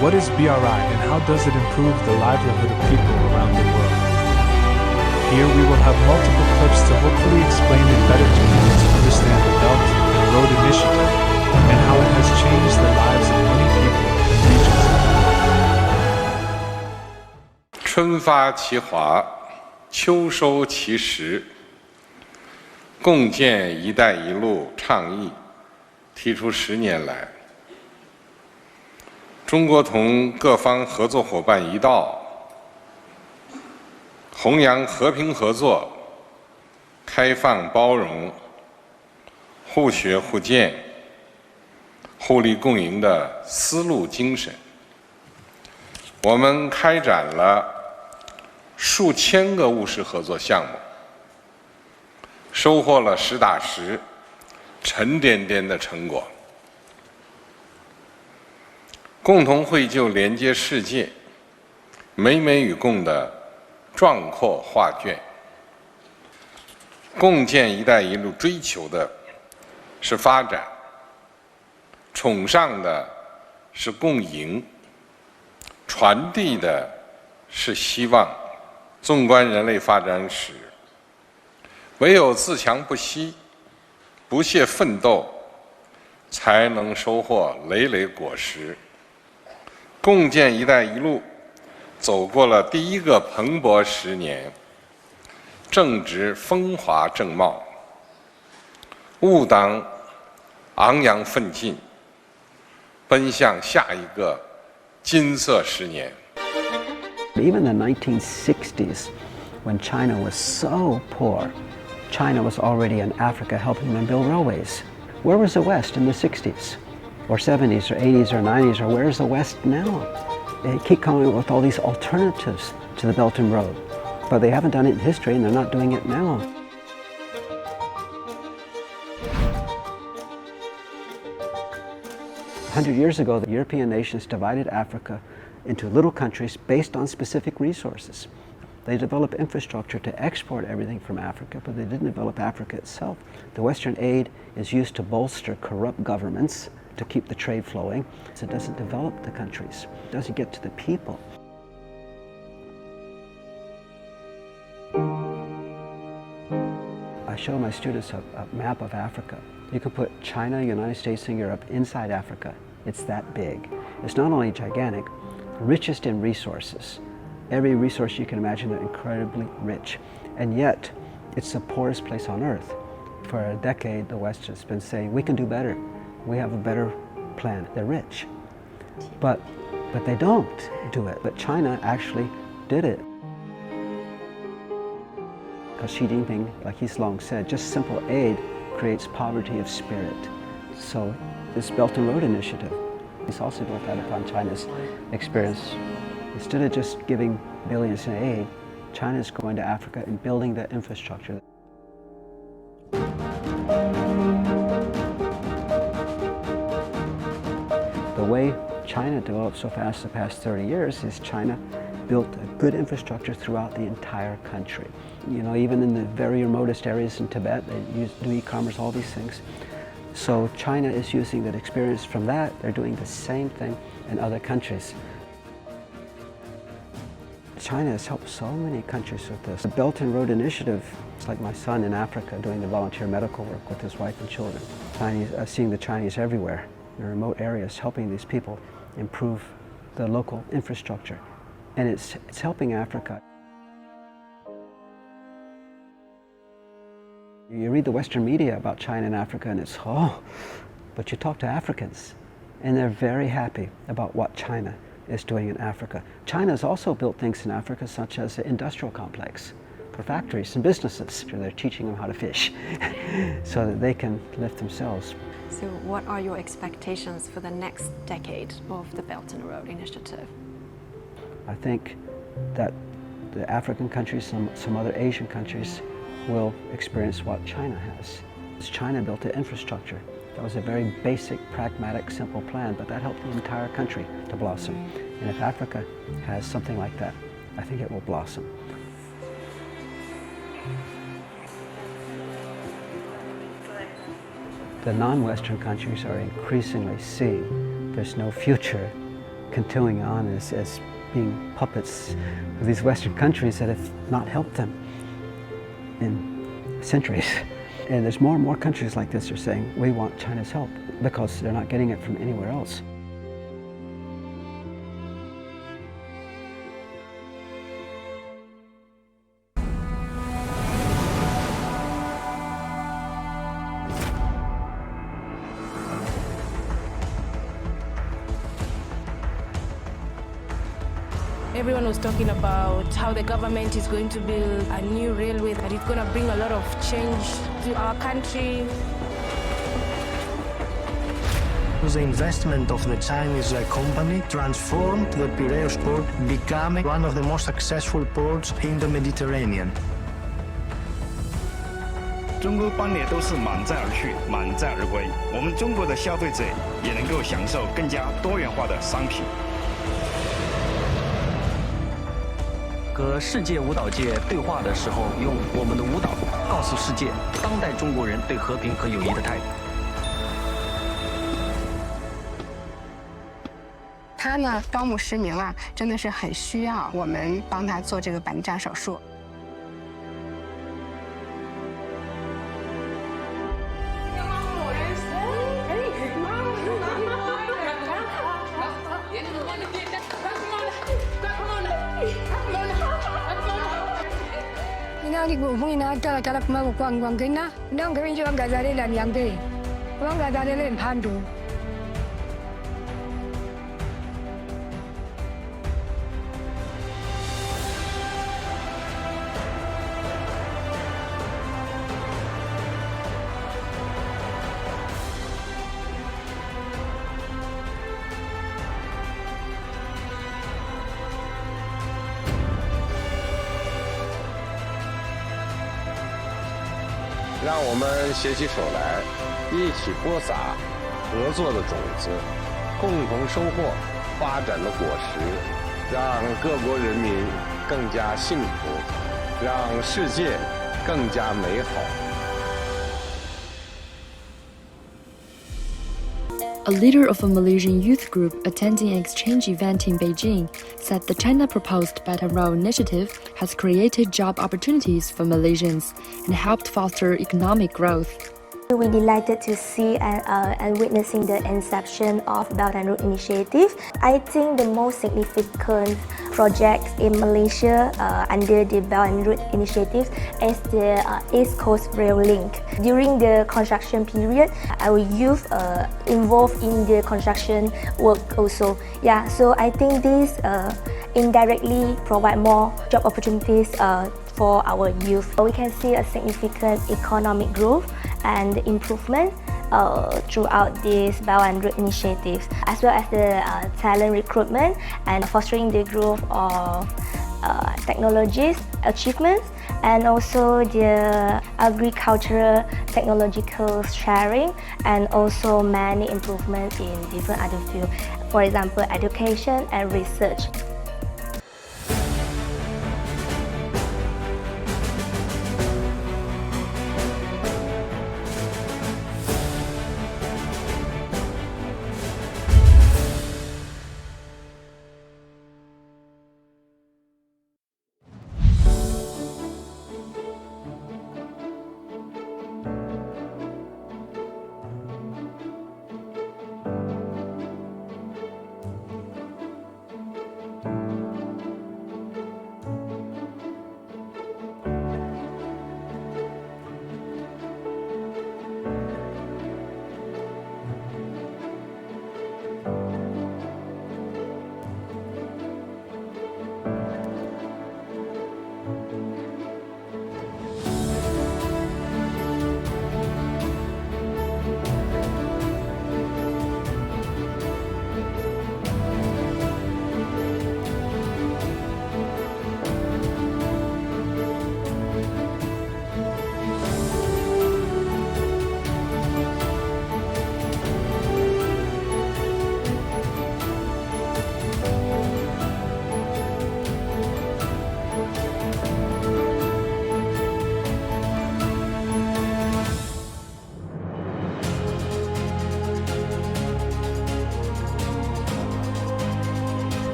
What is BRI and how does it improve the livelihood of people around the world? Here we will have multiple clips to hopefully explain it better to people to understand the Belt and Road Initiative and how it has changed the lives of many people in regions of the world. 春发其华，秋收其实。共建“一带一路”倡议提出10年来，中国同各方合作伙伴一道，弘扬和平合作、开放包容、互学互鉴、互利共赢的丝路精神。我们开展了数千个务实合作项目，收获了实打实、沉甸甸的成果。共同绘就连接世界、美美与共的壮阔画卷。共建“一带一路”追求的是发展，崇尚的是共赢，传递的是希望。纵观人类发展史，唯有自强不息、不懈奋斗，才能收获累累果实。共建“一带一路”走过了第一个蓬勃10年，正值风华正茂，吾当昂扬奋进，奔向下一个金色10年。 Even in the 1960s, when China was so poor, China was already in Africa helping them build railways. Where was the West in the 60s, or 70s, or 80s, or 90s, or where's the West now? They keep coming up with all these alternatives to the Belt and Road, but they haven't done it in history and they're not doing it now. A 100 years ago, the European nations divided Africa into little countries based on specific resources. They developed infrastructure to export everything from Africa, but they didn't develop Africa itself. The Western aid is used to bolster corrupt governments to keep the trade flowing. So it doesn't develop the countries. It doesn't get to the people. I show my students a map of Africa. You can put China, United States, and Europe inside Africa. It's that big. It's not only gigantic, richest in resources. Every resource you can imagine, they're incredibly rich. And yet, it's the poorest place on earth. For a decade, the West has been saying, we can do better. We have a better plan. They're rich. But they don't do it. But China actually did it. Because Xi Jinping, like he's long said, just simple aid creates poverty of spirit. So this Belt and Road Initiative, it's also built out upon China's experience. Instead of just giving billions in aid, China is going to Africa and building the infrastructure. The way China developed so fast the past 30 years is China built a good infrastructure throughout the entire country. You know, even in the very remotest areas in Tibet, they do e-commerce, all these things. So China is using that experience from that. They're doing the same thing in other countries. China has helped so many countries with this. The Belt and Road Initiative, it's like my son in Africa doing the volunteer medical work with his wife and children. Seeing the Chinese everywhere in remote areas, helping these people improve the local infrastructure. And it's helping Africa. You read the Western media about China and Africa and it's, oh, but you talk to Africans and they're very happy about what China is doing in Africa. China has also built things in Africa such as the industrial complex for factories and businesses. They're teaching them how to fish so that they can lift themselves. So what are your expectations for the next decade of the Belt and Road Initiative? I think that the African countries, some other Asian countries, will experience what China has. China built the infrastructure. That was a very basic, pragmatic, simple plan, but that helped the entire country to blossom. And if Africa has something like that, I think it will blossom. The non-Western countries are increasingly seeing there's no future continuing on as being puppets of these Western countries that have not helped them in centuries. And there's more and more countries like this are saying, we want China's help because they're not getting it from anywhere else. Everyone was talking about how the government is going to build a new railway, that it's going to bring a lot of change to our country. The investment of the Chinese company transformed the Piraeus port, becoming one of the most successful ports in the Mediterranean. 中国班列都是满载而去，满载而归。我们中国的消费者也能够享受更加多元化的商品。和世界舞蹈界对话的时候，用我们的舞蹈告诉世界当代中国人对和平和友谊的态度。他呢，双目失明了，真的是很需要我们帮他做这个白内障手术。Di bumi na cara mau kuang kena, nang kami juga gazare lan yang deh, kuang gazare len pandu. 让我们携起手来，一起播撒合作的种子，共同收获发展的果实，让各国人民更加幸福，让世界更加美好。 A leader of a Malaysian youth group attending an exchange event in Beijing said the China-proposed Belt and Road Initiative has created job opportunities for Malaysians and helped foster economic growth. We're delighted to see and witnessing the inception of Belt and Road Initiative. I think the most significant project in Malaysia under the Belt and Road Initiative is the East Coast Rail Link. During the construction period, our youth involved in the construction work also. Yeah, so I think this indirectly provide more job opportunities for our youth. We can see a significant economic growth and improvement throughout this Belt and Road initiatives, as well as the talent recruitment and fostering the growth of technologies achievements, and also the agricultural technological sharing, and also many improvements in different other fields, for example education and research.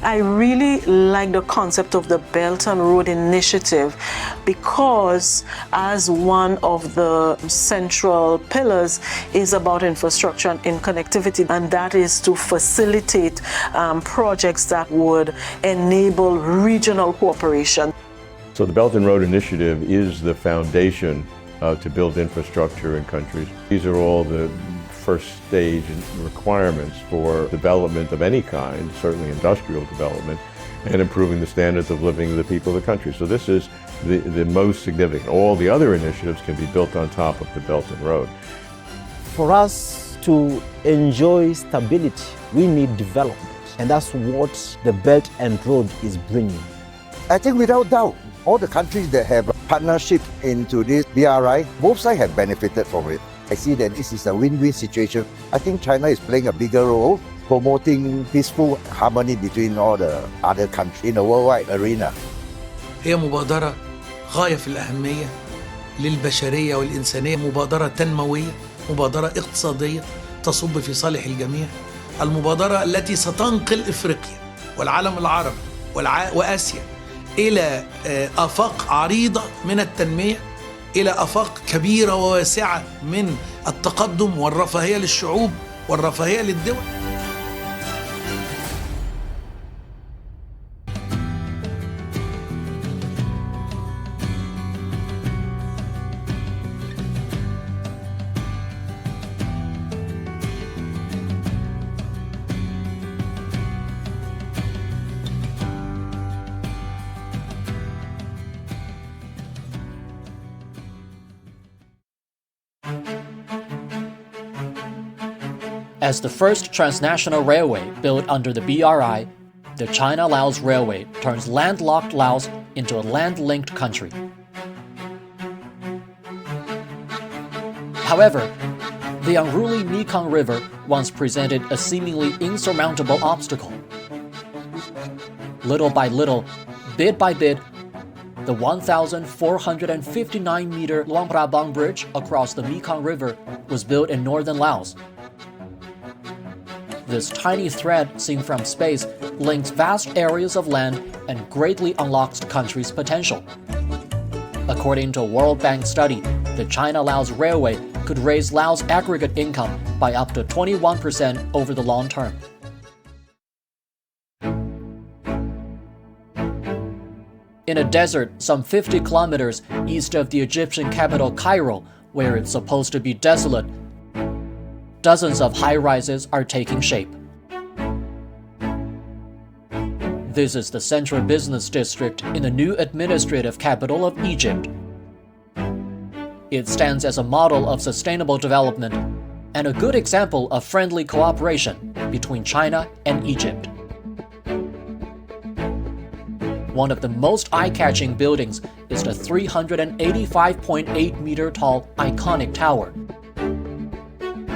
I really like the concept of the Belt and Road Initiative because as one of the central pillars is about infrastructure and connectivity, and that is to facilitate projects that would enable regional cooperation. So the Belt and Road Initiative is the foundation to build infrastructure in countries. These are all the first stage requirements for development of any kind, certainly industrial development, and improving the standards of living of the people of the country. So this is the most significant. All the other initiatives can be built on top of the Belt and Road. For us to enjoy stability, we need development, and that's what the Belt and Road is bringing. I think without doubt, all the countries that have partnership into this BRI, both sides have benefited from it. I see that this is a win-win situation. I think China is playing a bigger role, promoting peaceful harmony between all the other countries in the worldwide arena. هي مبادرة غاية في الأهمية للبشرية والإنسانية، مبادرة تنموية، مبادرة اقتصادية تصب في صالح الجميع، المبادرة التي ستنقل إفريقيا والعالم العربي وآسيا إلى آفاق عريضة من التنمية، إلى آفاق كبيرة وواسعة من التقدم والرفاهية للشعوب والرفاهية للدول. As the first transnational railway built under the BRI, the China-Laos Railway turns landlocked Laos into a land-linked country. However, the unruly Mekong River once presented a seemingly insurmountable obstacle. Little by little, bit by bit, the 1,459-meter Luang Prabang Bridge across the Mekong River was built in northern Laos. This tiny thread seen from space links vast areas of land and greatly unlocks the country's potential. According to a World Bank study, the China-Laos Railway could raise Laos' aggregate income by up to 21% over the long term. In a desert some 50 kilometers east of the Egyptian capital Cairo, where it's supposed to be desolate, dozens of high-rises are taking shape. This is the central business district in the new administrative capital of Egypt. It stands as a model of sustainable development and a good example of friendly cooperation between China and Egypt. One of the most eye-catching buildings is the 385.8-meter-tall iconic tower,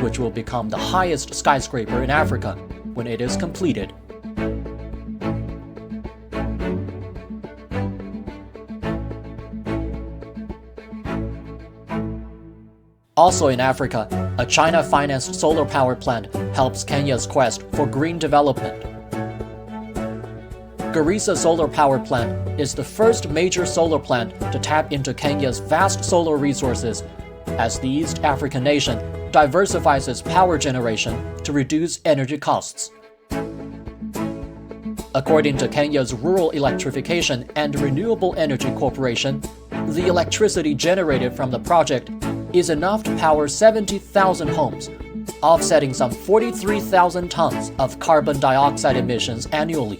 which will become the highest skyscraper in Africa when it is completed. Also in Africa, a China-financed solar power plant helps Kenya's quest for green development. Garissa Solar Power Plant is the first major solar plant to tap into Kenya's vast solar resources as the East African nation diversifies its power generation to reduce energy costs. According to Kenya's Rural Electrification and Renewable Energy Corporation, the electricity generated from the project is enough to power 70,000 homes, offsetting some 43,000 tons of carbon dioxide emissions annually.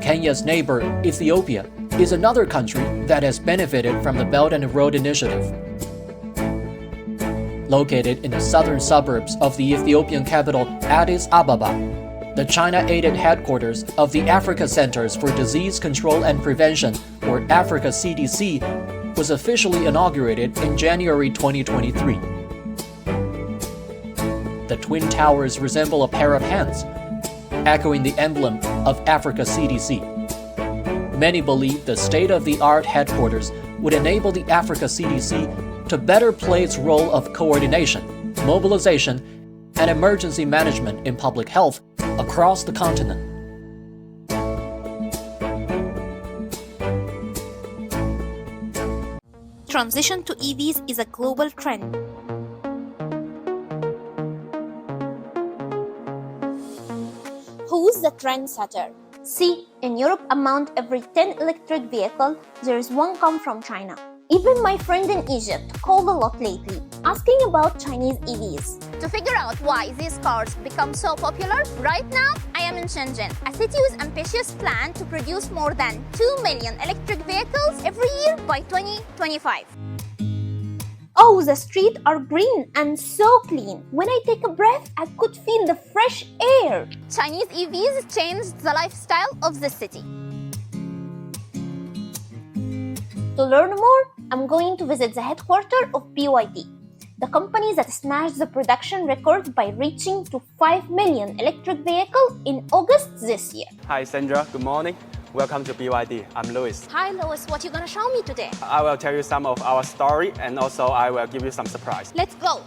Kenya's neighbor, Ethiopia, is another country that has benefited from the Belt and Road Initiative. Located in the southern suburbs of the Ethiopian capital Addis Ababa, the China-aided headquarters of the Africa Centers for Disease Control and Prevention, or Africa CDC, was officially inaugurated in January 2023. The Twin Towers resemble a pair of hands, echoing the emblem of Africa CDC. Many believe the state-of-the-art headquarters would enable the Africa CDC to better play its role of coordination, mobilization, and emergency management in public health across the continent. Transition to EVs is a global trend. Who's the trendsetter? See, in Europe, among every 10 electric vehicles, there is one come from China. Even my friend in Egypt called a lot lately, asking about Chinese EVs. To figure out why these cars become so popular, right now I am in Shenzhen, a city with ambitious plan to produce more than 2 million electric vehicles every year by 2025. Oh, the streets are green and so clean. When I take a breath, I could feel the fresh air. Chinese EVs changed the lifestyle of the city. To learn more, I'm going to visit the headquarters of BYD, the company that smashed the production record by reaching to 5 million electric vehicles in August this year. Hi Sandra, good morning. Welcome to BYD. I'm Louis. Hi Louis, what are you going to show me today? I will tell you some of our story and also I will give you some surprise. Let's go!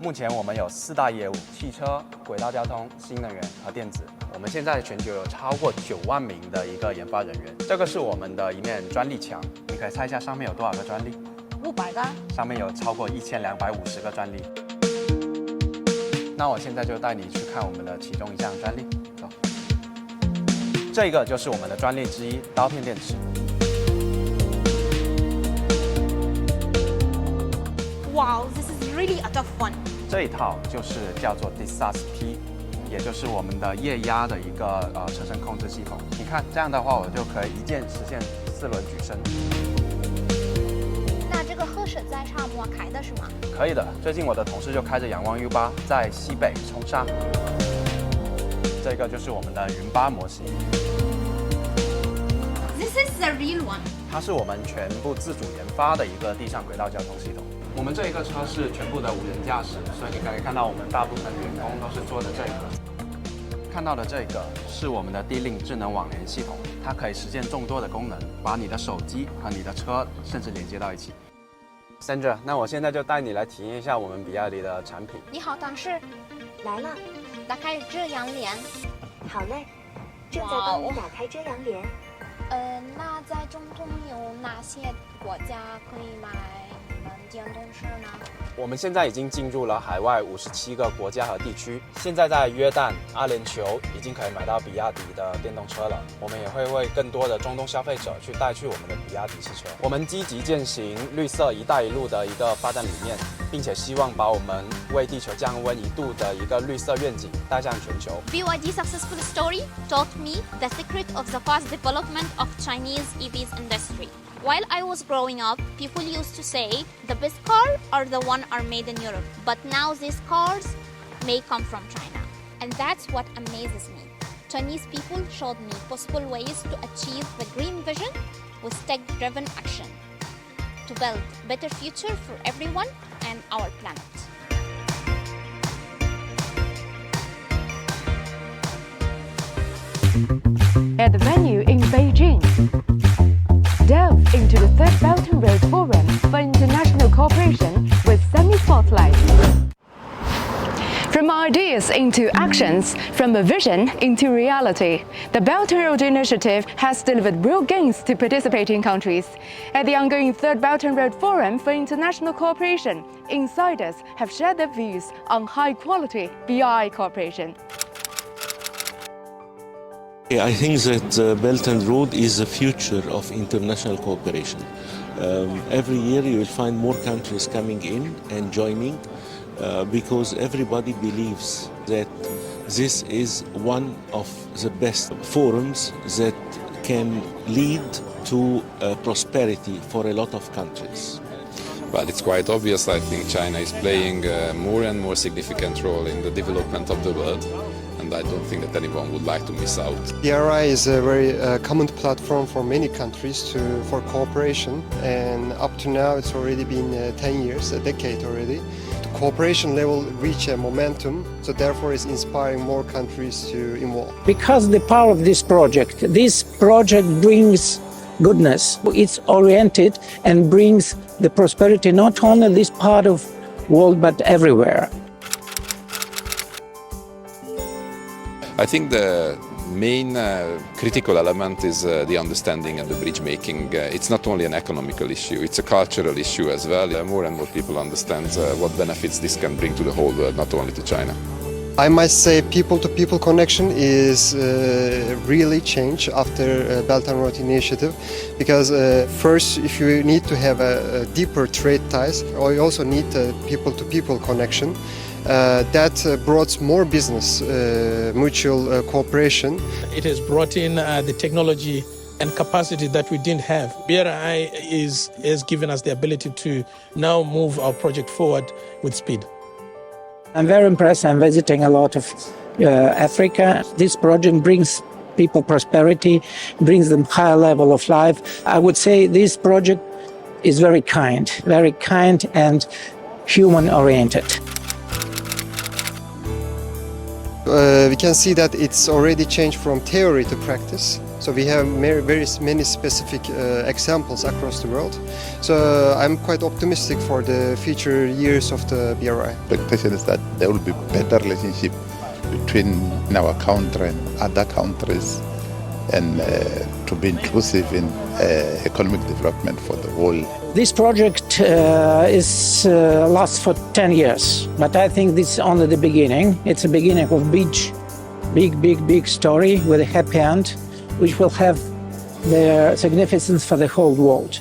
目前我们有4大业务：汽车、轨道交通、新能源和电子。我们现在全球有超过9万名的一个研发人员。这个是我们的一面专利墙，你可以猜一下上面有多少个专利？500个。上面有超过1250个专利。那我现在就带你去看我们的其中一项专利。走。这个就是我们的专利之一——刀片电池。Wow, this is really a tough one. 这一套就是叫做 DSAS-P， 也就是我们的液压的一个车身控制系统。你看这样的话，我就可以一键实现4轮举升。那这个合适在沙漠开的是吗？可以的。最近我的同事就开着仰望 U8 在西北冲沙。这个就是我们的云8模型。This is the real one. 它是我们全部自主研发的一个地上轨道交通系统。我们这一个车是全部的无人驾驶，所以你可以看到我们大部分员工都是做的这个。看到的这个是我们的 D-Link 智能网联系统，它可以实现众多的功能，把你的手机和你的车甚至连接到一起。Sandra， 那我现在就带你来体验一下我们比亚迪的产品。你好，董事，来了，打开遮阳帘。好嘞，正在帮你打开遮阳帘。那在中东有哪些国家可以买你们电动车呢？我们现在已经进入了海外57个国家和地区，现在在约旦、阿联酋已经可以买到比亚迪的电动车了。我们也会为更多的中东消费者去带去我们的比亚迪汽车。我们积极践行绿色“一带一路”的一个发展理念，并且希望把我们为地球降温1度的一个绿色愿景带向全球。BYD successful story taught me the secret of the fast development of Chinese EVs industry. While I was growing up, people used to say the best cars are the ones are made in Europe. But now these cars may come from China. And that's what amazes me. Chinese people showed me possible ways to achieve the green vision with tech-driven action to build a better future for everyone and our planet. At the venue in Beijing, delve into the Third Belt and Road Forum for International Cooperation with semi-spotlight. From ideas into actions, from a vision into reality, the Belt and Road Initiative has delivered real gains to participating countries. At the ongoing Third Belt and Road Forum for International Cooperation, insiders have shared their views on high-quality BRI cooperation. I think that Belt and Road is the future of international cooperation. Every year you will find more countries coming in and joining because everybody believes that this is one of the best forums that can lead to prosperity for a lot of countries. Well, it's quite obvious. I think China is playing a more and more significant role in the development of the world. And I don't think that anyone would like to miss out. BRI is a very common platform for many countries for cooperation, and up to now it's already been 10 years, a decade already. The cooperation level reached a momentum, so therefore it's inspiring more countries to involve. Because the power of this project brings goodness. It's oriented and brings the prosperity not only in this part of the world but everywhere. I think the main critical element is the understanding and the bridge making. It's not only an economical issue, it's a cultural issue as well. More and more people understand what benefits this can bring to the whole world, not only to China. I must say people-to-people connection is really changed after Belt and Road Initiative, because first, if you need to have a deeper trade ties, or you also need a people-to-people connection. That brought more business, mutual cooperation. It has brought in the technology and capacity that we didn't have. BRI has given us the ability to now move our project forward with speed. I'm very impressed. I'm visiting a lot of Africa. This project brings people prosperity, brings them higher level of life. I would say this project is very kind and human-oriented. We can see that it's already changed from theory to practice. So we have very many specific examples across the world. So I'm quite optimistic for the future years of the BRI. The expectation is that there will be better relationship between our country and other countries, and to be inclusive in economic development for the whole. This project lasts for 10 years, but I think this is only the beginning. It's a beginning of big story with a happy end, which will have their significance for the whole world.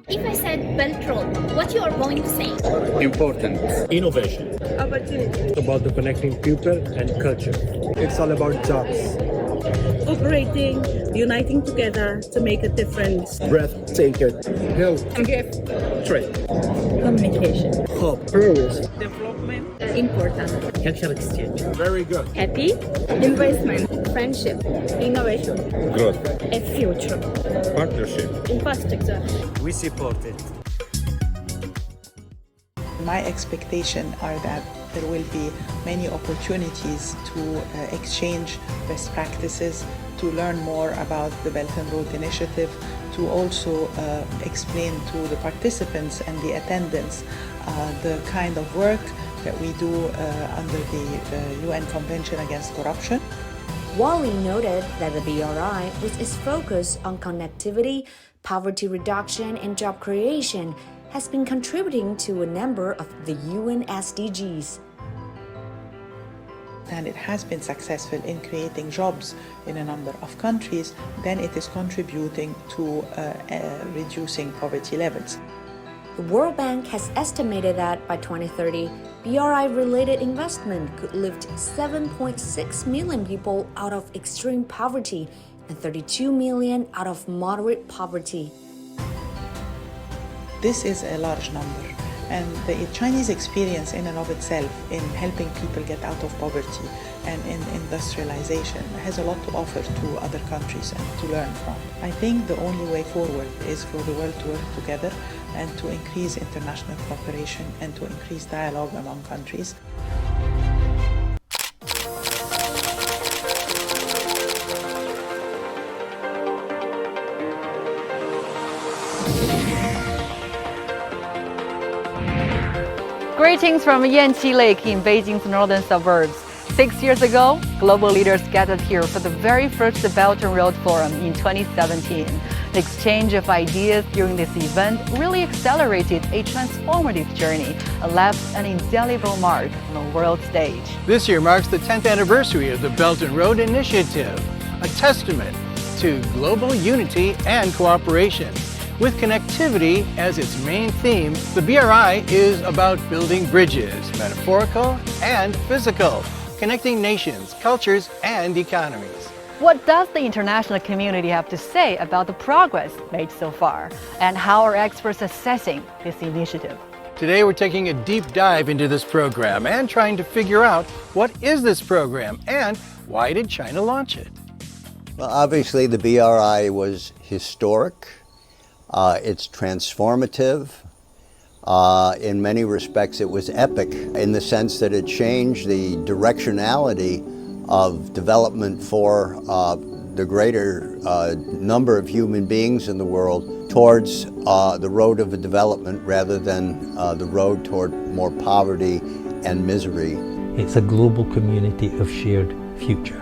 If I said Belt Road, what you are going to say? Important. Innovation. Opportunity. About the connecting people and culture. It's all about jobs. Operating, uniting together to make a difference. Breathtaking. Health. Gift. Trade. Communication. Hope. Purpose. Development. Important. Cultural exchange. Very good. Happy. Investment. Friendship. Innovation. Growth. A future. Partnership. Infrastructure. We support it. My expectations are that there will be many opportunities to exchange best practices, to learn more about the Belt and Road Initiative, to also explain to the participants and the attendants the kind of work that we do under the UN Convention Against Corruption. Wally noted that the BRI, with its focus on connectivity, poverty reduction, and job creation, has been contributing to a number of the UN SDGs. And it has been successful in creating jobs in a number of countries, then it is contributing to reducing poverty levels. The World Bank has estimated that by 2030, BRI-related investment could lift 7.6 million people out of extreme poverty and 32 million out of moderate poverty. This is a large number, and the Chinese experience in and of itself in helping people get out of poverty and in industrialization has a lot to offer to other countries and to learn from. I think the only way forward is for the world to work together and to increase international cooperation and to increase dialogue among countries. Greetings from Yanqi Lake in Beijing's northern suburbs. 6 years ago, global leaders gathered here for the very first Belt and Road Forum in 2017. The exchange of ideas during this event really accelerated a transformative journey and left an indelible mark on the world stage. This year marks the 10th anniversary of the Belt and Road Initiative, a testament to global unity and cooperation. With connectivity as its main theme, the BRI is about building bridges, metaphorical and physical, connecting nations, cultures, and economies. What does the international community have to say about the progress made so far? And how are experts assessing this initiative? Today we're taking a deep dive into this program and trying to figure out what is this program and why did China launch it? Well, obviously the BRI was historic. It's transformative. In many respects, it was epic in the sense that it changed the directionality of development for the greater number of human beings in the world towards the road of a development rather than the road toward more poverty and misery. It's a global community of shared future.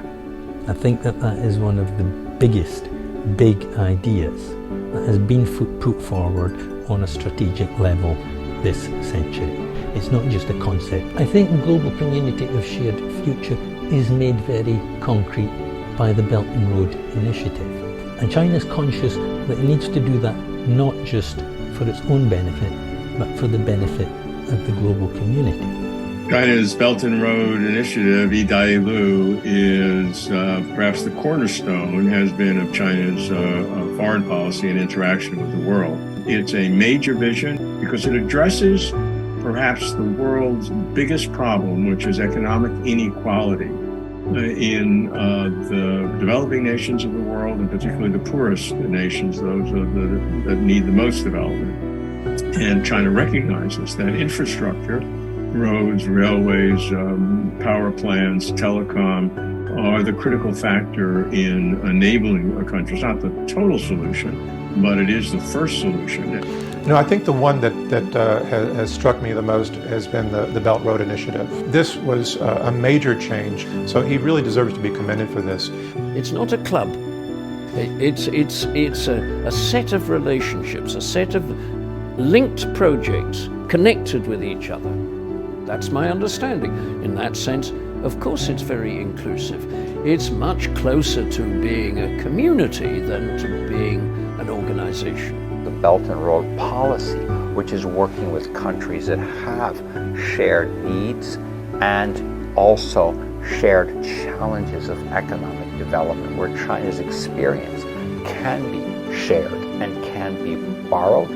I think that is one of the biggest big ideas that has been put forward on a strategic level this century. It's not just a concept. I think the global community of shared future is made very concrete by the Belt and Road Initiative. And China's conscious that it needs to do that not just for its own benefit, but for the benefit of the global community. China's Belt and Road Initiative, int'l, is perhaps the cornerstone, has been, of China's foreign policy and interaction with the world. It's a major vision because it addresses perhaps the world's biggest problem, which is economic inequality in the developing nations of the world, and particularly the poorest nations, those that need the most development. And China recognizes that infrastructure, roads, railways, power plants, telecom, are the critical factor in enabling a country. It's not the total solution, but it is the first solution. No, I think the one that has struck me the most has been the Belt Road Initiative. This was a major change, so he really deserves to be commended for this. It's not a club. It's a set of relationships, a set of linked projects connected with each other. That's my understanding. In that sense, of course, it's very inclusive. It's much closer to being a community than to being an organization. The Belt and Road policy, which is working with countries that have shared needs and also shared challenges of economic development, where China's experience can be shared and can be borrowed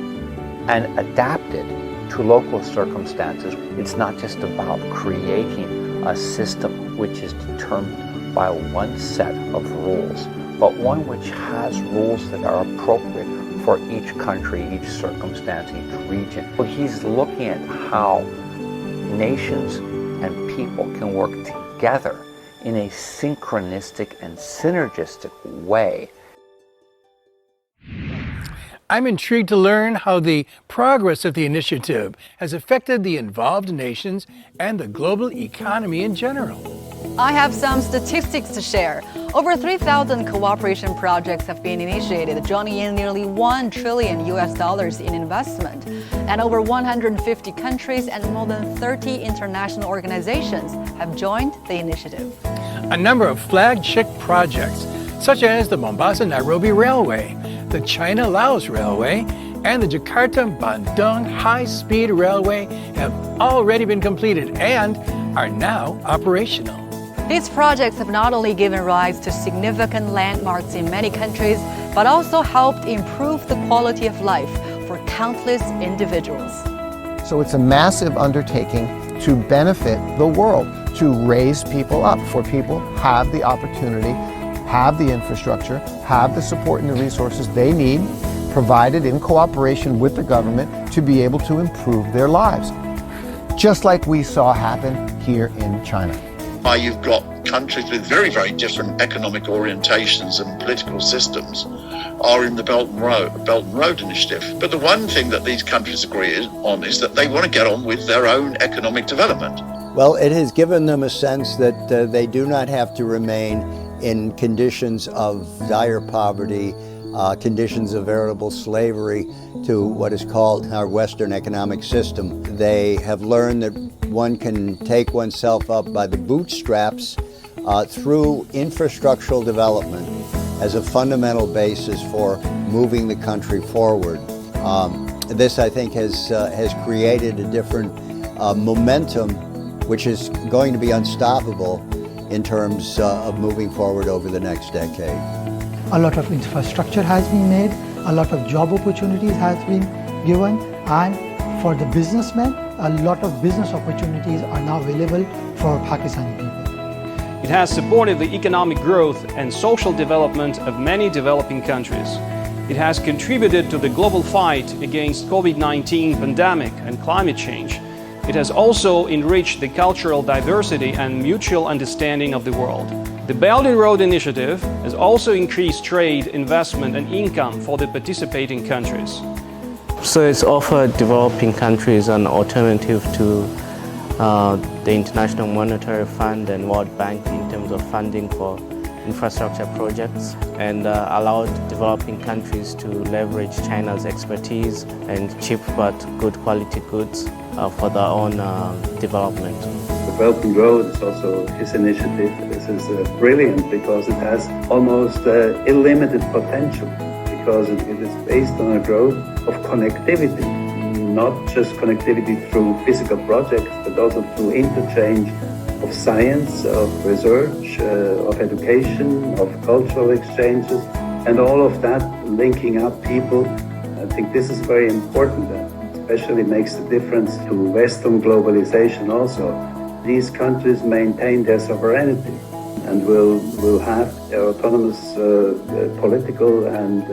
and adapted to local circumstances. It's not just about creating a system which is determined by one set of rules, but one which has rules that are appropriate for each country, each circumstance, each region. But he's looking at how nations and people can work together in a synchronistic and synergistic way. I'm intrigued to learn how the progress of the initiative has affected the involved nations and the global economy in general. I have some statistics to share. Over 3,000 cooperation projects have been initiated, joining in nearly $1 trillion in investment. And over 150 countries and more than 30 international organizations have joined the initiative. A number of flagship projects, such as the Mombasa-Nairobi Railway, the China-Laos Railway, and the Jakarta-Bandung High-Speed Railway have already been completed and are now operational. These projects have not only given rise to significant landmarks in many countries, but also helped improve the quality of life for countless individuals. So it's a massive undertaking to benefit the world, to raise people up, for people have the opportunity, have the infrastructure, have the support and the resources they need, provided in cooperation with the government, to be able to improve their lives. Just like we saw happen here in China. You've got countries with very, very different economic orientations and political systems are in the Belt and Road Initiative. But the one thing that these countries agree on is that they want to get on with their own economic development. Well, it has given them a sense that they do not have to remain in conditions of dire poverty, conditions of veritable slavery to what is called our Western economic system. They have learned that one can take oneself up by the bootstraps through infrastructural development as a fundamental basis for moving the country forward. This, I think, has created a different momentum, which is going to be unstoppable in terms of moving forward over the next decade. A lot of infrastructure has been made, a lot of job opportunities has been given, and for the businessmen, a lot of business opportunities are now available for Pakistani people. It has supported the economic growth and social development of many developing countries. It has contributed to the global fight against COVID-19 pandemic and climate change. It has also enriched the cultural diversity and mutual understanding of the world. The Belt and Road Initiative has also increased trade, investment and income for the participating countries. So it's offered developing countries an alternative to the International Monetary Fund and World Bank in terms of funding for infrastructure projects, and allowed developing countries to leverage China's expertise and cheap but good quality goods for their own development. The Belt and Road is also his initiative. This is brilliant because it has almost unlimited potential, because it is based on a growth of connectivity, not just connectivity through physical projects, but also through interchange of science, of research, of education, of cultural exchanges, and all of that linking up people. I think this is very important. Especially makes the difference to Western globalization also. These countries maintain their sovereignty and will have their autonomous political and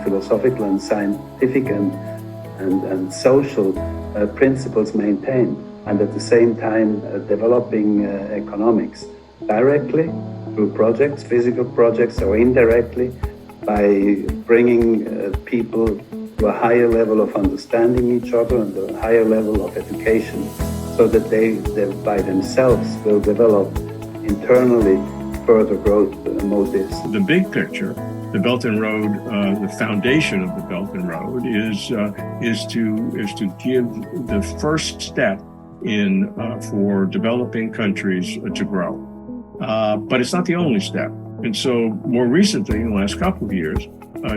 philosophical and scientific and social principles maintained, and at the same time developing economics directly through projects, physical projects, or indirectly by bringing people to a higher level of understanding each other and a higher level of education, so that they by themselves will develop internally further growth motives. The big picture, the Belt and Road, the foundation of the Belt and Road is to give the first step in for developing countries to grow. But it's not the only step. And so more recently, in the last couple of years,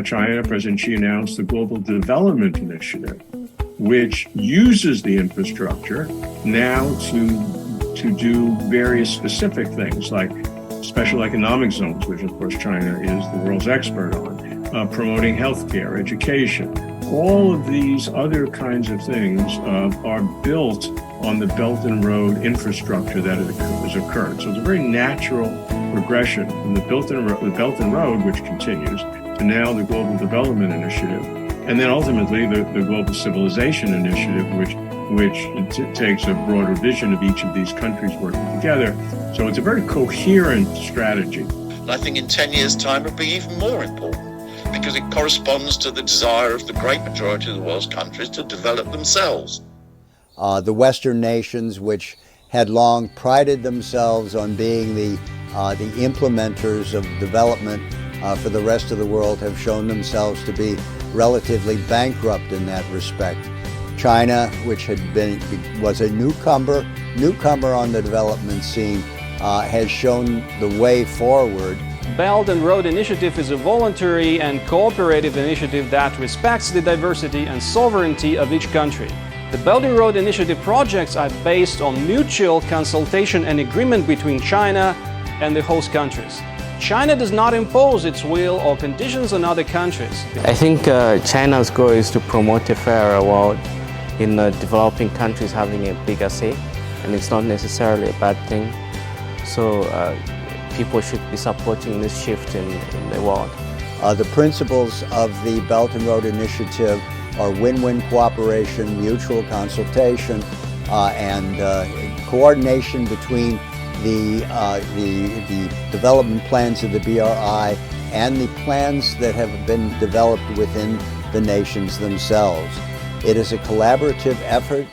China, President Xi announced the Global Development Initiative, which uses the infrastructure now to do various specific things like special economic zones, which of course China is the world's expert on, promoting healthcare, education. All of these other kinds of things are built on the Belt and Road infrastructure that has occurred. So it's a very natural progression from the Belt and Road, which continues, to now the Global Development Initiative, and then ultimately the Global Civilization Initiative, which takes a broader vision of each of these countries working together. So it's a very coherent strategy. And I think in 10 years' time it'll be even more important, because it corresponds to the desire of the great majority of the world's countries to develop themselves. The Western nations, which had long prided themselves on being the implementers of development for the rest of the world, have shown themselves to be relatively bankrupt in that respect. China, which was a newcomer on the development scene, has shown the way forward. Belt and Road Initiative is a voluntary and cooperative initiative that respects the diversity and sovereignty of each country. The Belt and Road Initiative projects are based on mutual consultation and agreement between China and the host countries. China does not impose its will or conditions on other countries. I think China's goal is to promote a fairer world in developing countries having a bigger say, and it's not necessarily a bad thing. So people should be supporting this shift in the world. The principles of the Belt and Road Initiative are win-win cooperation, mutual consultation, and coordination between the development plans of the BRI and the plans that have been developed within the nations themselves. It is a collaborative effort.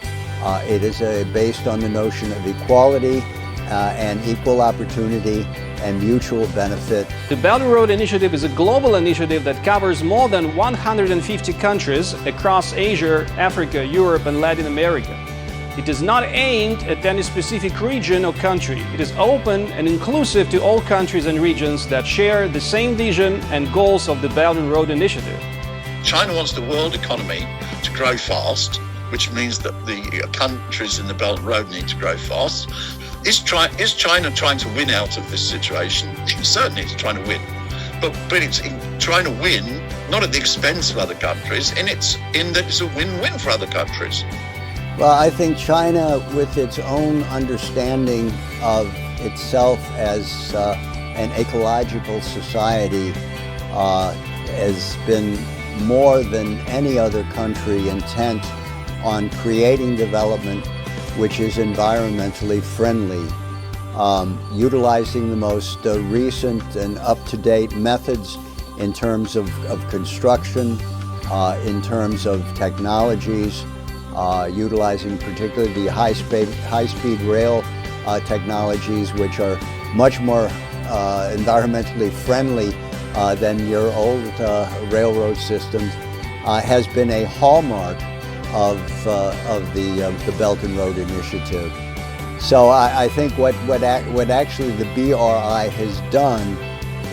It is based on the notion of equality and equal opportunity and mutual benefit. The Belt and Road Initiative is a global initiative that covers more than 150 countries across Asia, Africa, Europe, and Latin America. It is not aimed at any specific region or country. It is open and inclusive to all countries and regions that share the same vision and goals of the Belt and Road Initiative. China wants the world economy to grow fast, which means that the countries in the Belt and Road need to grow fast. Is China trying to win out of this situation? Certainly it's trying to win. But it's trying to win not at the expense of other countries, in that it's a win-win for other countries. Well, I think China, with its own understanding of itself as an ecological society, has been more than any other country intent on creating development which is environmentally friendly, utilizing the most recent and up-to-date methods in terms of construction, in terms of technologies, utilizing particularly the high-speed rail technologies, which are much more environmentally friendly than your old railroad systems, has been a hallmark of the Belt and Road Initiative. So I think what actually the BRI has done,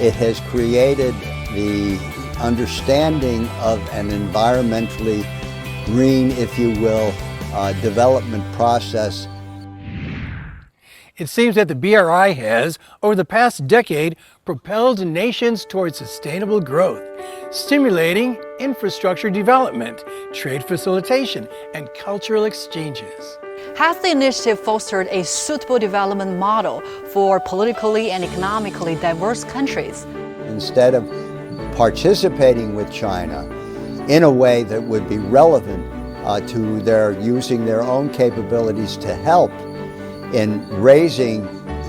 it has created the understanding of an environmentally green, if you will, development process. It seems that the BRI has, over the past decade, propelled nations towards sustainable growth, stimulating infrastructure development, trade facilitation, and cultural exchanges. Has the initiative fostered a suitable development model for politically and economically diverse countries? Instead of participating with China in a way that would be relevant to their using their own capabilities to help in raising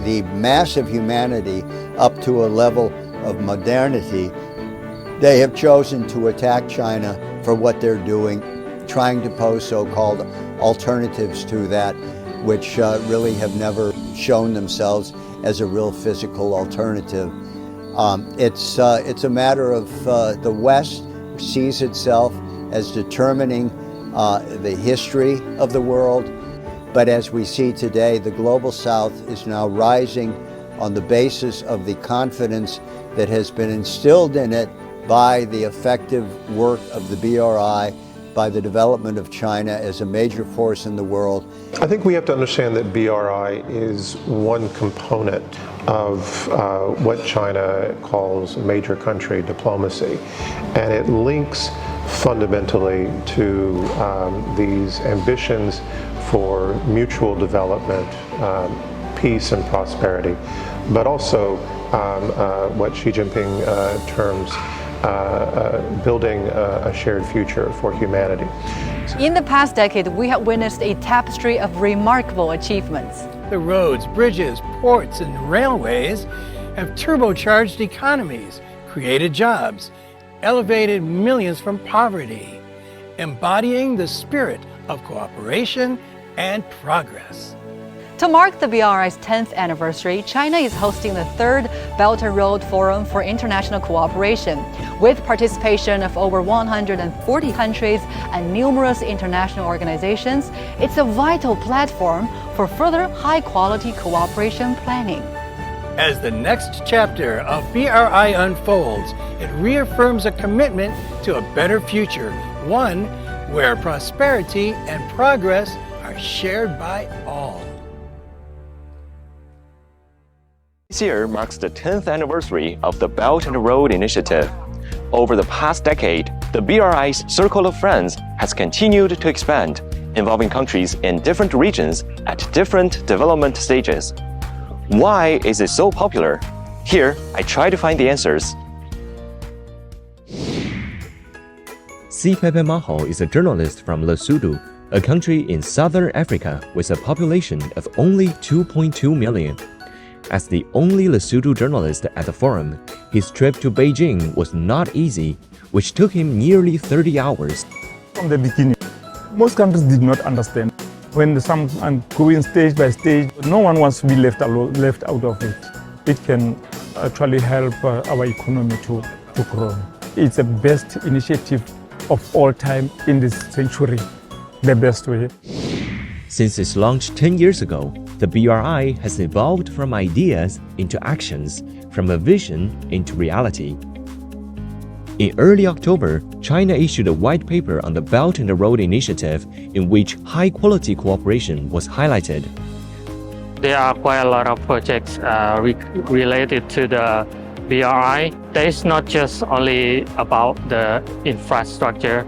the massive humanity up to a level of modernity, they have chosen to attack China for what they're doing, trying to pose so-called alternatives to that, which really have never shown themselves as a real physical alternative. It's a matter of the West sees itself as determining the history of the world, but as we see today, the Global South is now rising on the basis of the confidence that has been instilled in it by the effective work of the BRI, by the development of China as a major force in the world. I think we have to understand that BRI is one component of what China calls major country diplomacy, and it links fundamentally to these ambitions for mutual development, peace and prosperity, but also what Xi Jinping terms building a shared future for humanity. In the past decade, we have witnessed a tapestry of remarkable achievements. The roads, bridges, ports, and railways have turbocharged economies, created jobs, elevated millions from poverty, embodying the spirit of cooperation and progress. To mark the BRI's 10th anniversary, China is hosting the 3rd Belt and Road Forum for International Cooperation, with participation of over 140 countries and numerous international organizations. It's a vital platform for further high-quality cooperation planning. As the next chapter of BRI unfolds, it reaffirms a commitment to a better future, one where prosperity and progress are shared by all. This year marks the 10th anniversary of the Belt and Road Initiative. Over the past decade, the BRI's Circle of Friends has continued to expand, involving countries in different regions at different development stages. Why is it so popular? Here, I try to find the answers. C. Pepe Maho is a journalist from Lesotho, a country in southern Africa with a population of only 2.2 million. As the only Lesotho journalist at the forum, his trip to Beijing was not easy, which took him nearly 30 hours. From the beginning, most countries did not understand. When some are going stage by stage, no one wants to be left out of it. It can actually help our economy to grow. It's the best initiative of all time in this century, the best way. Since its launch 10 years ago, the BRI has evolved from ideas into actions, from a vision into reality. In early October, China issued a white paper on the Belt and Road Initiative in which high-quality cooperation was highlighted. There are quite a lot of projects related to the BRI. It's not just only about the infrastructure.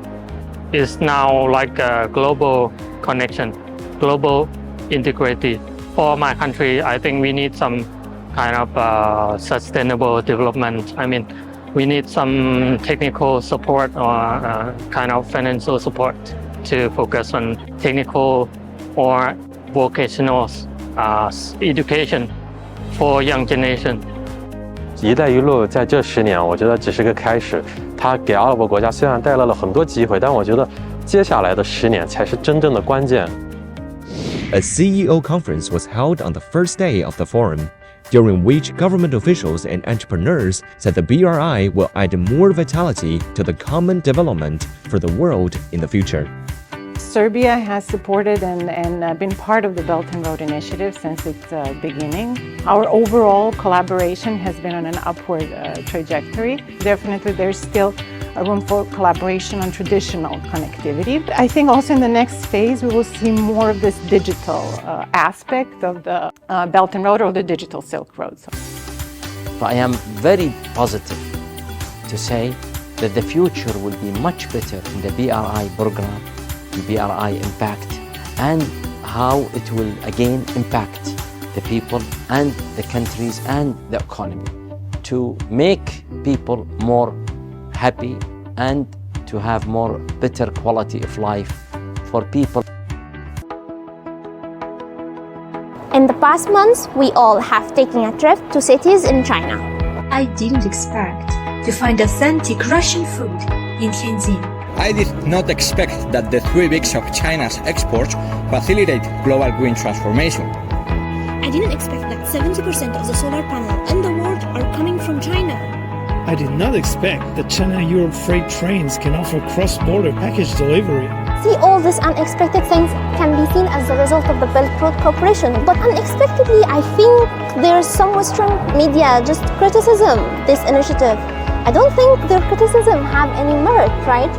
It's now like a global connection, global integrity. For my country, I think we need some kind of sustainable development. I mean, we need some technical support or kind of financial support to focus on technical or vocational education for young generation. 一带一路在这10年，我觉得只是个开始。它给阿拉伯国家虽然带来了很多机会，但我觉得接下来的10年才是真正的关键。A CEO conference was held on the first day of the forum, during which government officials and entrepreneurs said the BRI will add more vitality to the common development for the world in the future. Serbia has supported and been part of the Belt and Road Initiative since its beginning. Our overall collaboration has been on an upward trajectory. Definitely there's still a room for collaboration on traditional connectivity. I think also in the next phase we will see more of this digital aspect of the Belt and Road, or the digital Silk Road. So I am very positive to say that the future will be much better in the BRI program, the BRI impact, and how it will again impact the people and the countries and the economy, to make people more happy and to have more better quality of life for people. In the past months, we all have taken a trip to cities in China. I didn't expect to find authentic Russian food in Tianjin. I did not expect that the 3 weeks of China's exports facilitate global green transformation. I didn't expect that 70% of the solar panels in the world are coming from China. I did not expect that China-Europe freight trains can offer cross-border package delivery. See, all these unexpected things can be seen as a result of the Belt Road Corporation. But unexpectedly, I think there's some Western media just criticism this initiative. I don't think their criticism have any merit, right?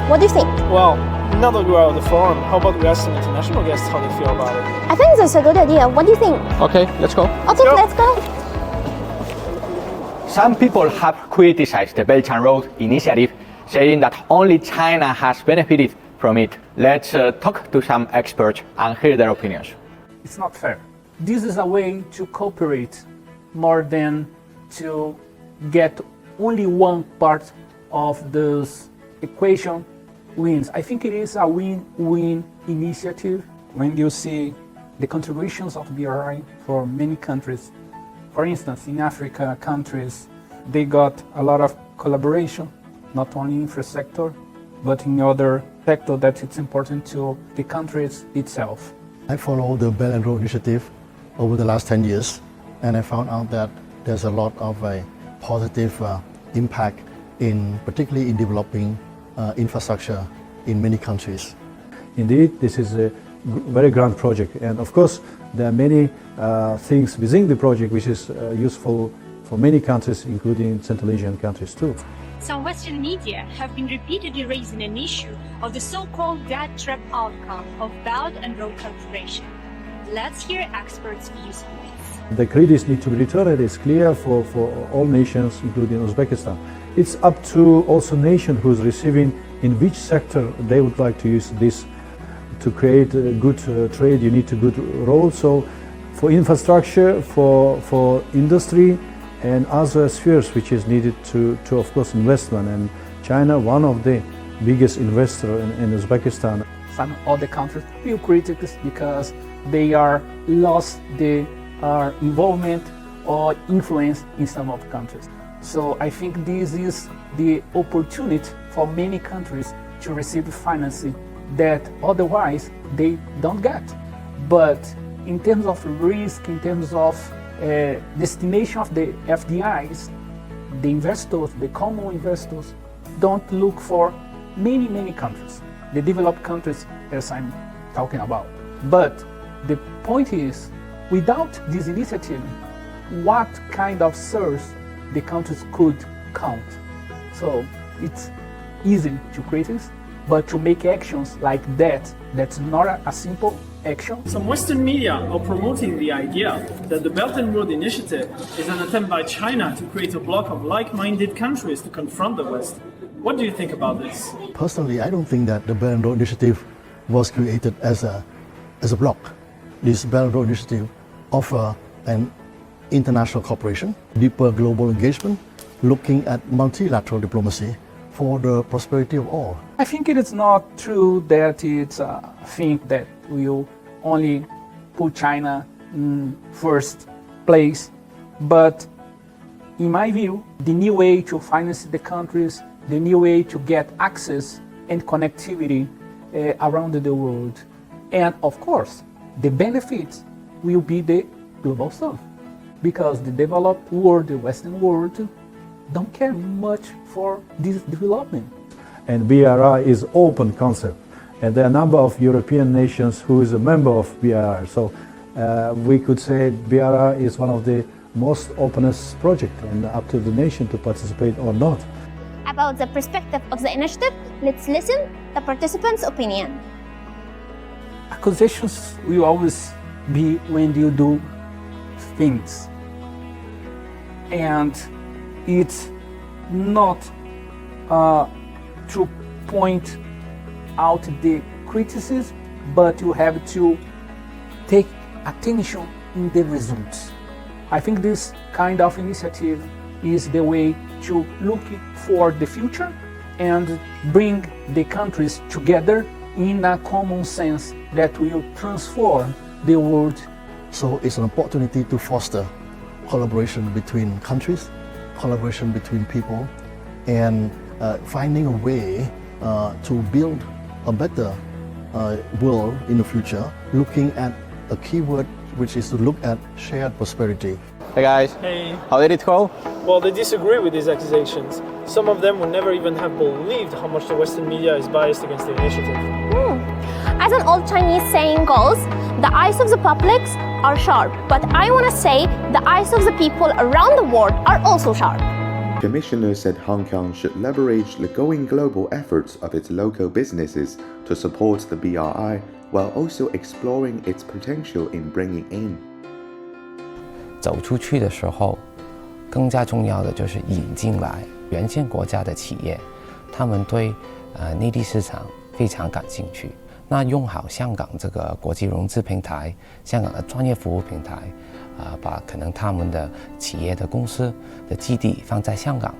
What do you think? Well, now that we're out of the forum, how about we ask some international guests how they feel about it? I think that's a good idea. What do you think? Okay, let's go. Okay, let's go. Some people have criticized the Belt and Road Initiative, saying that only China has benefited from it. Let's talk to some experts and hear their opinions. It's not fair. This is a way to cooperate more than to get only one part of this equation wins. I think it is a win-win initiative. When you see the contributions of BRI for many countries, for instance, in Africa countries, they got a lot of collaboration, not only in infrastructure, but in other sectors that it's important to the countries itself. I followed the Belt and Road Initiative over the last 10 years, and I found out that there's a lot of a positive impact, particularly in developing infrastructure in many countries. Indeed, this is a very grand project, and of course there are many things within the project which is useful for many countries, including Central Asian countries too. Some Western media have been repeatedly raising an issue of the so-called debt trap outcome of Belt and Road Corporation. Let's hear experts' views on this. The credits need to be returned. It's clear for all nations, including Uzbekistan. It's up to also nation who's receiving in which sector they would like to use this. To create a good trade, you need a good role. So for infrastructure, for industry, and other spheres which is needed to of course investment, and China, one of the biggest investor in Uzbekistan. Some other countries feel critical because they are lost their involvement or influence in some of the countries. So I think this is the opportunity for many countries to receive financing that otherwise they don't get. But in terms of risk, in terms of destination of the FDIs, the investors, the common investors, don't look for many countries, the developed countries as I'm talking about. But the point is, without this initiative, what kind of source the countries could count? So it's easy to criticize, but to make actions like that, that's not a simple action. Some Western media are promoting the idea that the Belt and Road Initiative is an attempt by China to create a bloc of like-minded countries to confront the West. What do you think about this? Personally, I don't think that the Belt and Road Initiative was created as a bloc. This Belt and Road Initiative offers an international cooperation, deeper global engagement, looking at multilateral diplomacy for the prosperity of all. I think it is not true that it's a thing that will only put China in first place, but in my view, the new way to finance the countries, the new way to get access and connectivity around the world. And of course, the benefit will be the global south, because the developed world, the Western world, don't care much for this development. And BRI is open concept, and there are a number of European nations who is a member of BRI. So we could say BRI is one of the most openest project, and up to the nation to participate or not. About the perspective of the initiative, let's listen the participants' opinion. Accusations will always be when you do things, and it's not to point out the criticism, but you have to take attention in the results. I think this kind of initiative is the way to look for the future and bring the countries together in a common sense that will transform the world. So it's an opportunity to foster collaboration between countries, collaboration between people, and finding a way to build a better world in the future, looking at a keyword which is to look at shared prosperity. Hey guys. Hey. How did it go? Well, they disagree with these accusations. Some of them would never even have believed how much the Western media is biased against the initiative. As an old Chinese saying goes, the eyes of the publics are sharp, but I want to say the eyes of the people around the world are also sharp. The commissioner said Hong Kong should leverage the going global efforts of its local businesses to support the BRI, while also exploring its potential in bringing in. 走出去的时候，更加重要的就是引进来原先国家的企业，他们对内地市场非常感兴趣。那用好香港这个国际融资平台，香港的专业服务平台，把可能他们的企业的公司的基地放在香港，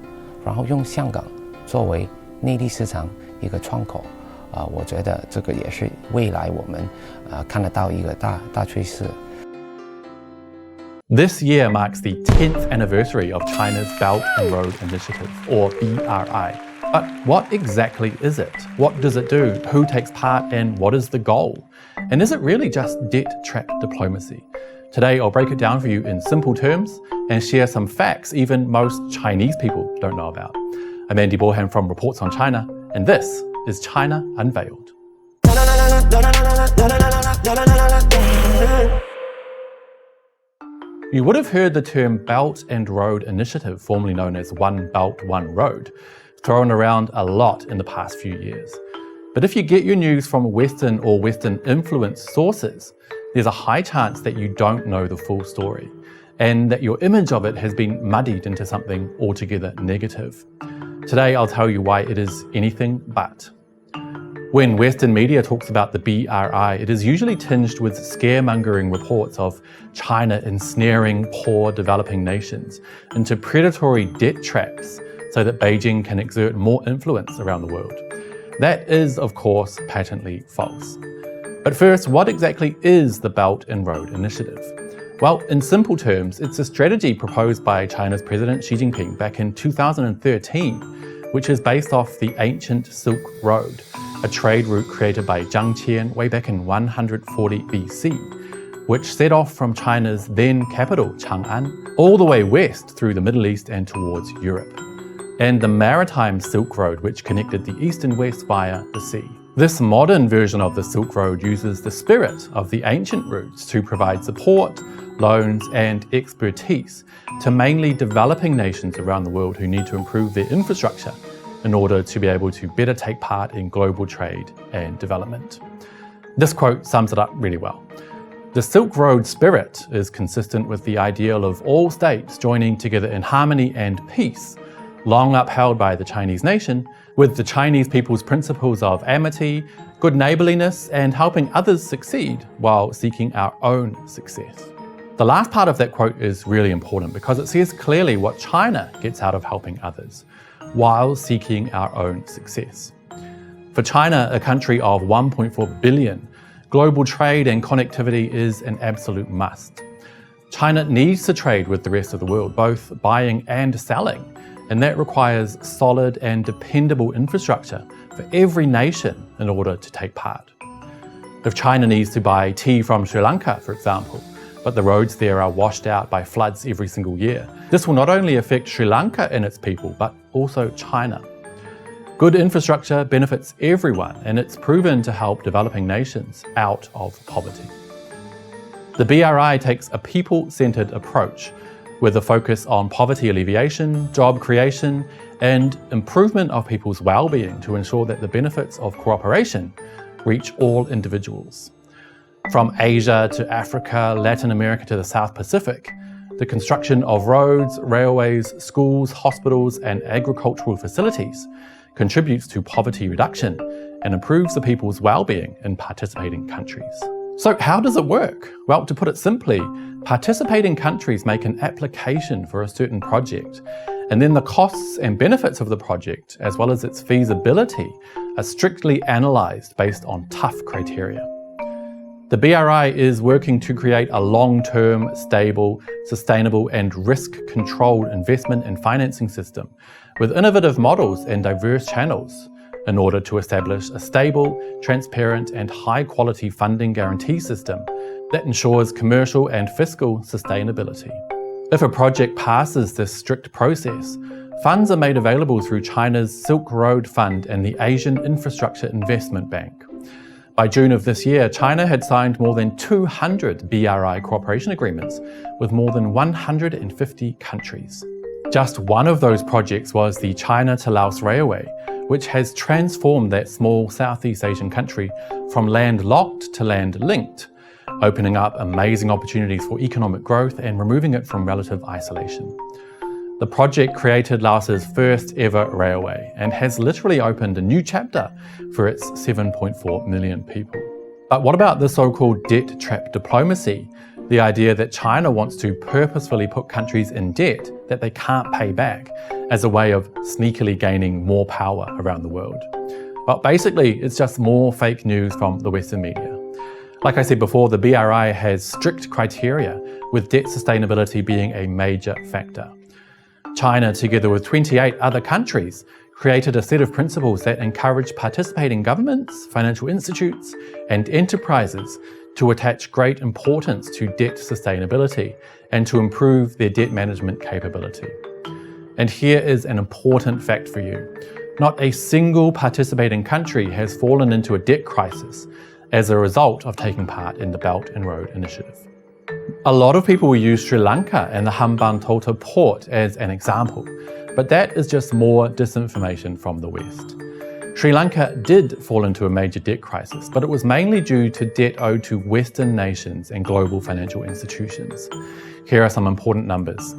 然后用香港作为内地市场一个窗口，我觉得这个也是未来我们看得到一个大趋势。 This year marks the 10th anniversary of China's Belt and Road Initiative, or BRI. But what exactly is it? What does it do? Who takes part and what is the goal? And is it really just debt trap diplomacy? Today I'll break it down for you in simple terms and share some facts even most Chinese people don't know about. I'm Andy Borham from Reports on China, and this is China Unveiled. You would have heard the term Belt and Road Initiative, formerly known as One Belt, One Road, thrown around a lot in the past few years. But if you get your news from Western or Western influenced sources, there's a high chance that you don't know the full story, and that your image of it has been muddied into something altogether negative. Today I'll tell you why it is anything but. When Western media talks about the BRI, it is usually tinged with scaremongering reports of China ensnaring poor developing nations into predatory debt traps so that Beijing can exert more influence around the world. That is, of course, patently false. But first, what exactly is the Belt and Road Initiative? Well, in simple terms, it's a strategy proposed by China's President Xi Jinping back in 2013, which is based off the ancient Silk Road, a trade route created by Zhang Qian way back in 140 BC, which set off from China's then capital, Chang'an, all the way west through the Middle East and towards Europe, and the maritime Silk Road, which connected the east and west via the sea. This modern version of the Silk Road uses the spirit of the ancient routes to provide support, loans, and expertise to mainly developing nations around the world who need to improve their infrastructure in order to be able to better take part in global trade and development. This quote sums it up really well. The Silk Road spirit is consistent with the ideal of all states joining together in harmony and peace, long upheld by the Chinese nation, with the Chinese people's principles of amity, good neighborliness, and helping others succeed while seeking our own success. The last part of that quote is really important because it says clearly what China gets out of helping others, while seeking our own success. For China, a country of 1.4 billion, global trade and connectivity is an absolute must. China needs to trade with the rest of the world, both buying and selling, and that requires solid and dependable infrastructure for every nation in order to take part. If China needs to buy tea from Sri Lanka, for example, but the roads there are washed out by floods every single year, this will not only affect Sri Lanka and its people, but also China. Good infrastructure benefits everyone, and it's proven to help developing nations out of poverty. The BRI takes a people-centered approach with a focus on poverty alleviation, job creation, and improvement of people's well-being to ensure that the benefits of cooperation reach all individuals. From Asia to Africa, Latin America to the South Pacific, the construction of roads, railways, schools, hospitals, and agricultural facilities contributes to poverty reduction and improves the people's well-being in participating countries. So how does it work? Well, to put it simply, participating countries make an application for a certain project, and then the costs and benefits of the project, as well as its feasibility, are strictly analysed based on tough criteria. The BRI is working to create a long-term, stable, sustainable and risk-controlled investment and financing system with innovative models and diverse channels in order to establish a stable, transparent and high-quality funding guarantee system that ensures commercial and fiscal sustainability. If a project passes this strict process, funds are made available through China's Silk Road Fund and the Asian Infrastructure Investment Bank. By June of this year, China had signed more than 200 BRI cooperation agreements with more than 150 countries. Just one of those projects was the China to Laos Railway, which has transformed that small Southeast Asian country from landlocked to land-linked, opening up amazing opportunities for economic growth and removing it from relative isolation. The project created Laos's first ever railway and has literally opened a new chapter for its 7.4 million people. But what about the so-called debt trap diplomacy? The idea that China wants to purposefully put countries in debt that they can't pay back as a way of sneakily gaining more power around the world. Well, basically, it's just more fake news from the Western media. Like I said before, the BRI has strict criteria, with debt sustainability being a major factor. China, together with 28 other countries, created a set of principles that encourage participating governments, financial institutes, and enterprises to attach great importance to debt sustainability and to improve their debt management capability. And here is an important fact for you. Not a single participating country has fallen into a debt crisis as a result of taking part in the Belt and Road Initiative. A lot of people will use Sri Lanka and the Hambantota port as an example, but that is just more disinformation from the West. Sri Lanka did fall into a major debt crisis, but it was mainly due to debt owed to Western nations and global financial institutions. Here are some important numbers.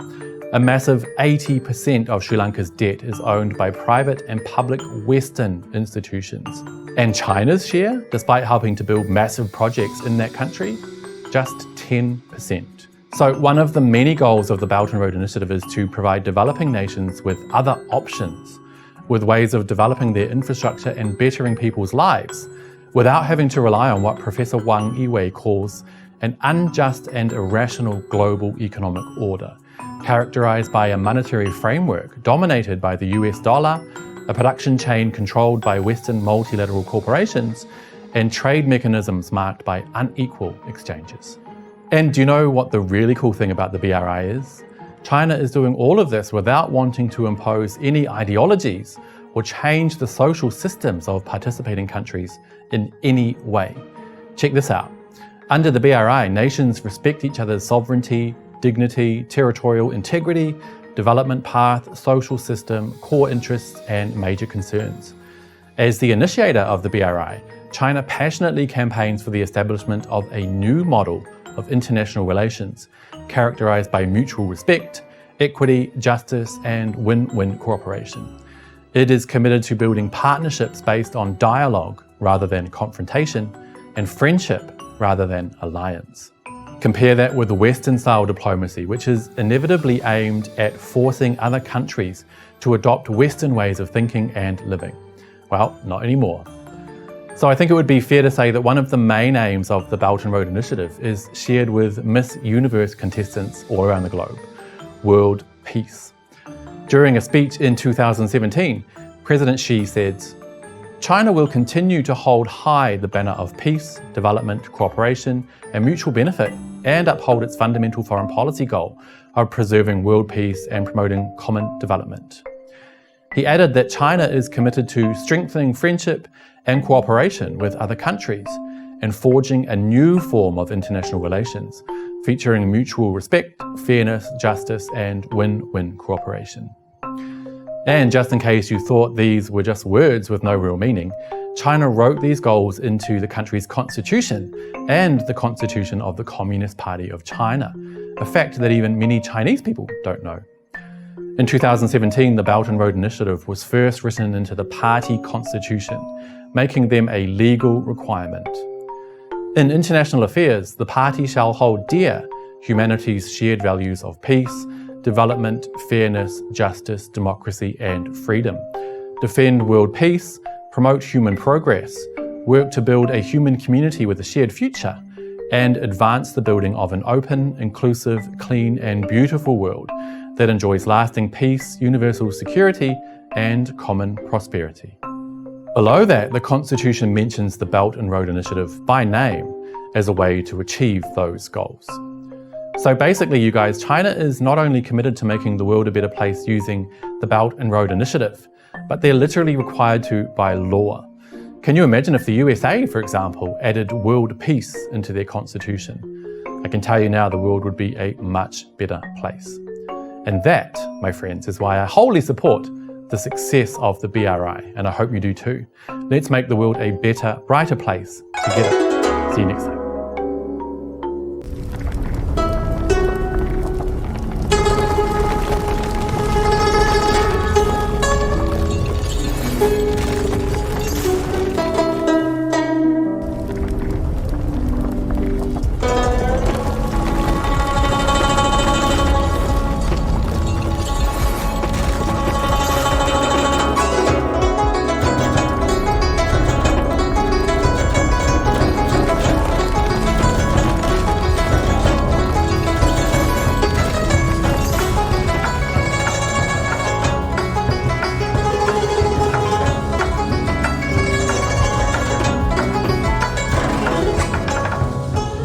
A massive 80% of Sri Lanka's debt is owned by private and public Western institutions. And China's share, despite helping to build massive projects in that country, just 10%. So one of the many goals of the Belt and Road Initiative is to provide developing nations with other options, with ways of developing their infrastructure and bettering people's lives, without having to rely on what Professor Wang Yiwei calls an unjust and irrational global economic order, characterized by a monetary framework dominated by the US dollar, a production chain controlled by Western multilateral corporations, and trade mechanisms marked by unequal exchanges. And do you know what the really cool thing about the BRI is? China is doing all of this without wanting to impose any ideologies or change the social systems of participating countries in any way. Check this out. Under the BRI, nations respect each other's sovereignty, dignity, territorial integrity, development path, social system, core interests, and major concerns. As the initiator of the BRI, China passionately campaigns for the establishment of a new model of international relations, characterized by mutual respect, equity, justice, and win-win cooperation. It is committed to building partnerships based on dialogue rather than confrontation, and friendship rather than alliance. Compare that with the Western-style diplomacy, which is inevitably aimed at forcing other countries to adopt Western ways of thinking and living. Well, not anymore. So I think it would be fair to say that one of the main aims of the Belt and Road Initiative is shared with Miss Universe contestants all around the globe: world peace. During a speech in 2017, President Xi said, "China will continue to hold high the banner of peace, development, cooperation, and mutual benefit, and uphold its fundamental foreign policy goal of preserving world peace and promoting common development." He added that China is committed to strengthening friendship and cooperation with other countries and forging a new form of international relations, featuring mutual respect, fairness, justice, and win-win cooperation. And just in case you thought these were just words with no real meaning, China wrote these goals into the country's constitution and the constitution of the Communist Party of China, a fact that even many Chinese people don't know. In 2017, the Belt and Road Initiative was first written into the party constitution, making them a legal requirement. In international affairs, the party shall hold dear humanity's shared values of peace, development, fairness, justice, democracy, and freedom, defend world peace, promote human progress, work to build a human community with a shared future, and advance the building of an open, inclusive, clean, and beautiful world that enjoys lasting peace, universal security, and common prosperity. Below that, the Constitution mentions the Belt and Road Initiative by name as a way to achieve those goals. So basically, you guys, China is not only committed to making the world a better place using the Belt and Road Initiative, but they're literally required to by law. Can you imagine if the USA, for example, added world peace into their constitution? I can tell you now the world would be a much better place. And that, my friends, is why I wholly support the success of the BRI, and I hope you do too. Let's make the world a better, brighter place together. See you next time.